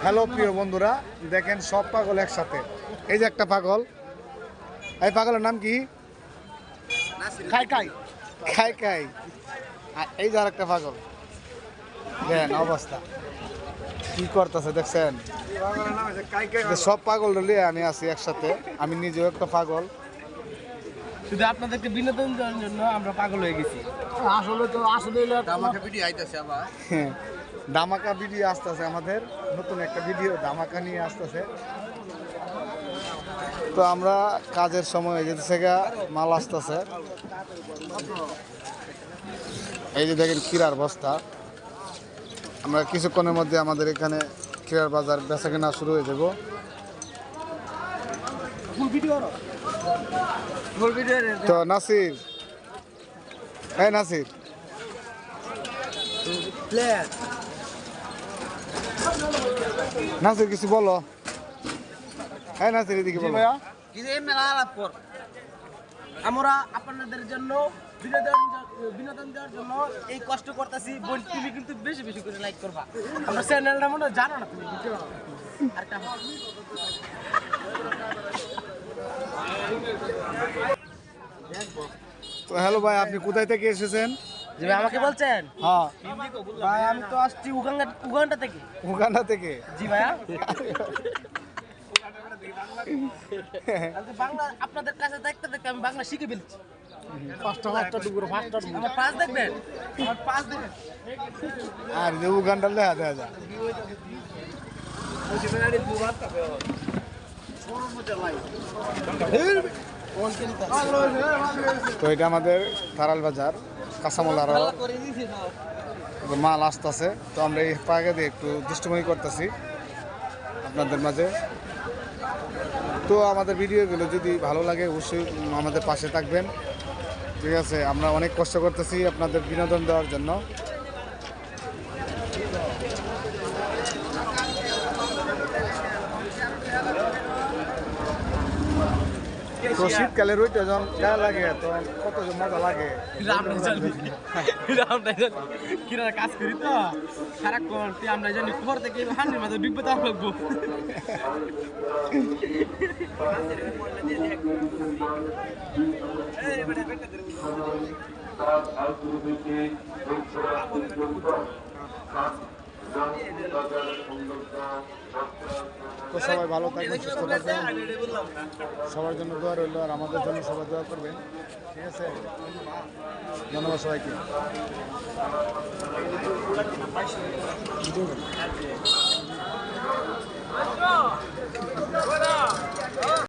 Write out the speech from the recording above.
Hello প্রিয় বন্ধুরা, দেখেন সব পাগল একসাথে। এই যে একটা পাগল, এই পাগলের নাম কি? খাই খাই খাই খাই। আর এই যে আর একটা পাগল, দেখেন অবস্থা কি করতেছে দেখছেন। সব পাগল নিয়ে আমি আছি একসাথে, আমি নিজেও একটা পাগল। শুধু আপনাদেরকে বিনোদন দেওয়ার জন্য আমরা পাগল হয়ে গেছি। আসলে ধামাকা ভিডিও আসতেছে, আমাদের নতুন একটা ভিডিও ধামাকা নিয়ে আসতেছে। তো আমরা কাজের সময় হয়ে যেতেছে, মাল আসতেছে। এই যে দেখেন ক্ষীরার বস্তা, আমরা কিছুক্ষণের মধ্যে আমাদের এখানে ক্ষীরার বাজার বেচা কেনা শুরু হয়ে যাব। তো নাসির, এই নাসির নাসির কিছু বলো। হ্যাঁ নাসির এদিকে বলো। আমরা আপনাদের জন্য বিনোদন দেওয়ার জন্য এই কষ্ট করতেছি। তুমি কিন্তু বেশি বেশি করে লাইক করবা। আমরা চ্যানেলটা মনে হয় জানো না তুমি। তো হ্যালো ভাই, আপনি কোথায় থেকে এসেছেন? জি ভাই, আমাকে বলছেন? হ্যাঁ ভাই আমি তো আসছি উগান্ডা থেকে। উগান্ডা থেকে? জি ভাইয়া। বাংলা আপনাদের কাছে দেখতে দেখতে আমি বাংলা শিখে ফেলছি। আমার পাস দেখবেন, আমার পাস দেখবেন। আর যে উগান্ডার লেখা দেখা যায়। তো এটা আমাদের তারাল বাজার, কাঁচামাল আরো মাল আসতেছে। তো আমরা এই পাকে দিয়ে একটু দুষ্টুমি করতেছি আপনাদের মাঝে। তো আমাদের ভিডিওগুলো যদি ভালো লাগে অবশ্যই আমাদের পাশে থাকবেন, ঠিক আছে? আমরা অনেক কষ্ট করতেছি আপনাদের বিনোদন দেওয়ার জন্য। তো শীতকালের ওইটা যখন গায়ে লাগে তখন কত যে মজা লাগে। কিরা কাজ করি তো সারাক্ষণ, আমরা জানি খবর থেকে হান্ডির মাঝে ডুববে তো লাগবো। তো সবাই ভালো থাকবেন, সুস্থ থাকবেন, সবার জন্য দোয়া রইল, আর আমাদের জন্য সবাই দোয়া করবেন, ঠিক আছে? ধন্যবাদ সবাইকে।